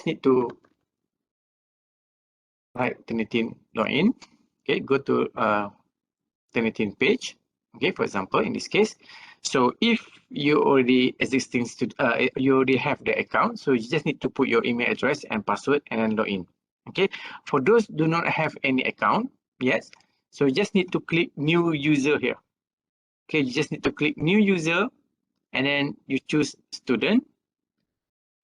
just need to write turnitin login. Okay, go to turnitin page. Okay, for example, in this case, so if you already existing you already have the account, so you just need to put your email address and password and then log in. Okay, for those do not have any account yet, so you just need to click new user here. Okay, you just need to click new user and then you choose student,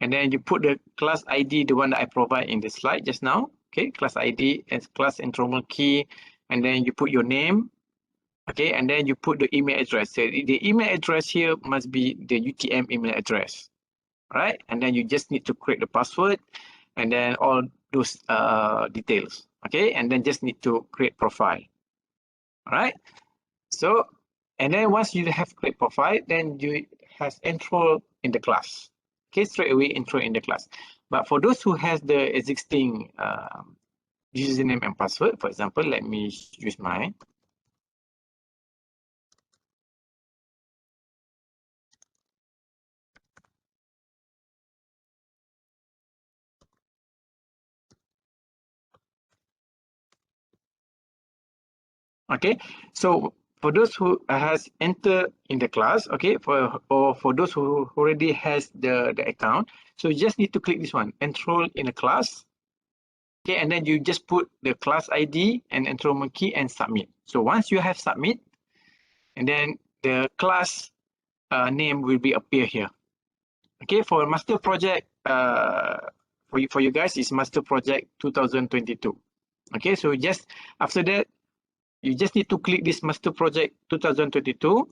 and then you put the class ID, the one that I provide in the slide just now. Okay, class ID and class enrollment key, and then you put your name. Okay, and then you put the email address. So the email address here must be the UTM email address, right? And then you just need to create the password and then all those details. Okay, and then just need to create profile. All right. So, and then once you have create profile, then you has enroll in the class. Okay, straight away intro in the class. But for those who has the existing username and password, for example, let me use mine. Okay, so for those who has entered in the class, okay, for those who already has the account, so you just need to click this one, enroll in a class. Okay, and then you just put the class ID and enrollment key and submit. So once you have submit, and then the class name will be appear here. Okay, for master project, for you guys is master project 2022. Okay, so just after that, you just need to click this master project 2022,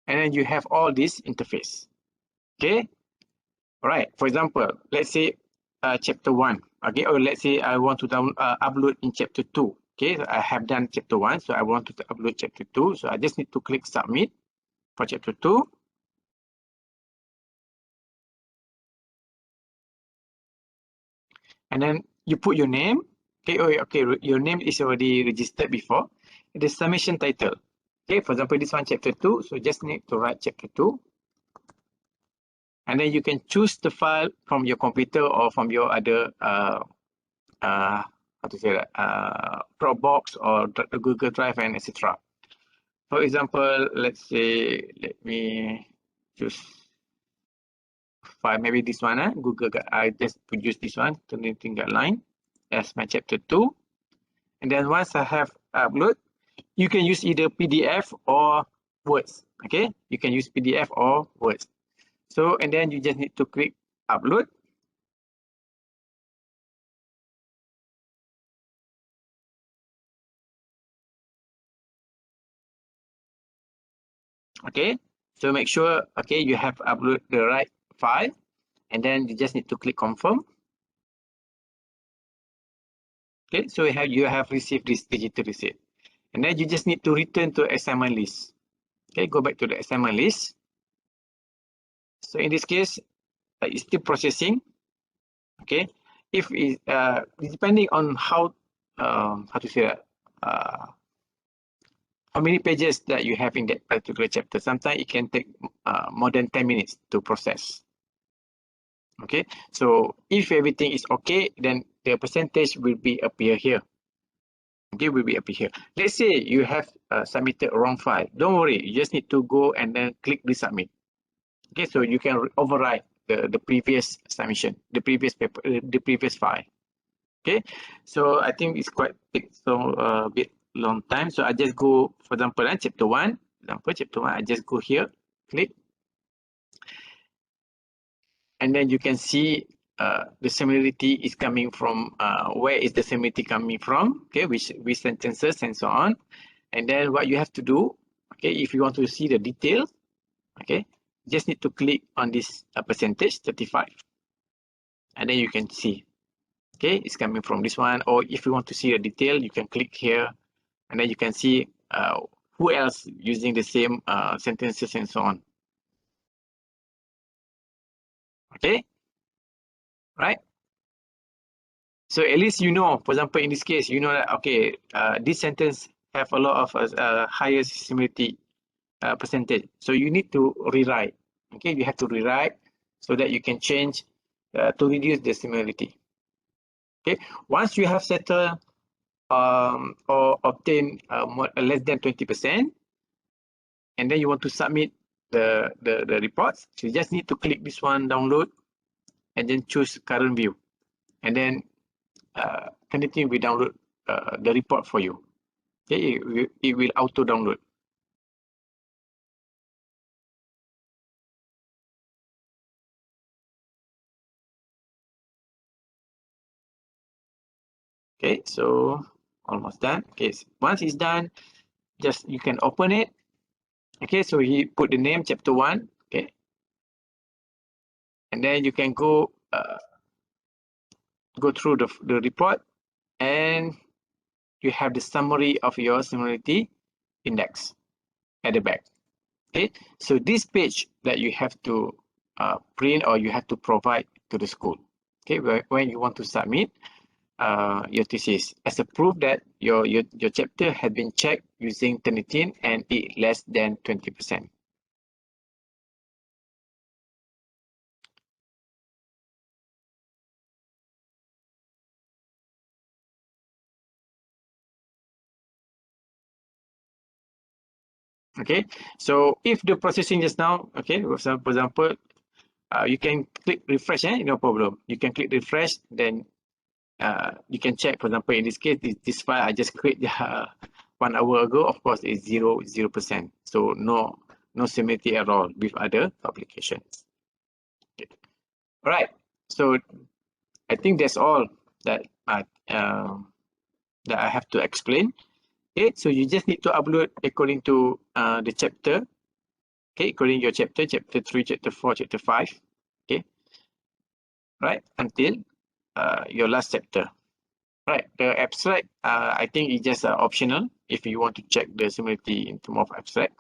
and then you have all this interface. Okay, all right. For example, let's say chapter 1. Okay, or let's say I want to upload in chapter 2. Okay, so I have done chapter 1, so I want to upload chapter 2. So I just need to click submit for chapter 2. And then you put your name. Okay, okay, your name is already registered before. The submission title. Okay, for example, this one chapter 2, so just need to write chapter 2. And then you can choose the file from your computer or from your other how to say that, Dropbox or Google Drive and etc. For example, let's say, let me choose file, maybe this one, Google. I just use this one, turnitin guideline as my chapter 2. And then once I have upload, you can use either PDF or words. Okay, you can use PDF or words. So, and then you just need to click upload. Okay, so make sure, okay, you have upload the right file, and then you just need to click confirm. Okay, so you have received this digital receipt, and then you just need to return to assignment list. Okay, go back to the assignment list. So in this case, it's still processing. Okay, if it depending on how to say that, how many pages that you have in that particular chapter. Sometimes it can take more than 10 minutes to process. Okay, so if everything is okay, then the percentage will be appear here. Okay, will be appear here. Let's say you have submitted a wrong file. Don't worry, you just need to go and then click resubmit. Okay, so you can override the previous submission, the previous paper, the previous file. Okay, so I think it's quite take so a bit long time. So I just go, for example, chapter 1. Example, chapter 1. I just go here, click, and then you can see the similarity is coming from where is the similarity coming from? Okay, which sentences and so on. And then what you have to do, okay, if you want to see the detail, okay, just need to click on this percentage 35, and then you can see. Okay, it's coming from this one. Or if you want to see the detail, you can click here, and then you can see who else using the same sentences and so on. Okay, right? So at least you know, for example, in this case, you know that, okay, this sentence have a lot of higher similarity percentage. So you need to rewrite. Okay, you have to rewrite so that you can change to reduce the similarity. Okay, once you have settled or obtain less than 20%, and then you want to submit the reports, so you just need to click this one, download, and then choose current view, and then Turnitin will download the report for you. Okay, it will auto download. Okay, so almost done. Okay, so once it's done, just you can open it. Okay, so he put the name chapter 1. Okay, and then you can go through the report, and you have the summary of your similarity index at the back. Okay, so this page that you have to print or you have to provide to the school. Okay, when you want to submit your thesis as a proof that your chapter has been checked using Turnitin and it less than 20%. Okay, so if the processing just now, okay, for example, you can click refresh, no problem. You can click refresh, then you can check, for example, in this case, this file I just created 1 hour ago, of course, is 0%. So no similarity at all with other publications. Okay. All right, so I think that's all that that I have to explain. Okay, so you just need to upload according to the chapter. Okay, according to your chapter 3, chapter 4, chapter 5. Okay, right, until your last chapter. Right, the abstract, I think it's just optional if you want to check the similarity in terms of abstract.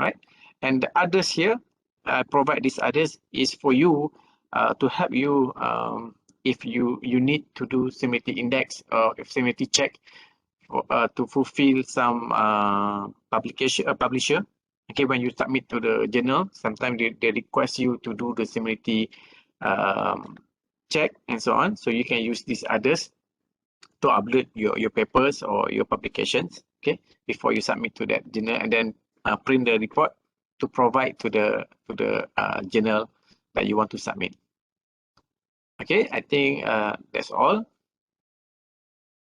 Right, and the others here, provide these others is for you to help you if you need to do similarity index or similarity check to fulfill some publisher. Okay, when you submit to the journal, sometimes they request you to do the similarity check and so on. So you can use these others to upload your papers or your publications, okay, before you submit to that journal, and then print the report to provide to the journal that you want to submit. Okay, I think that's all.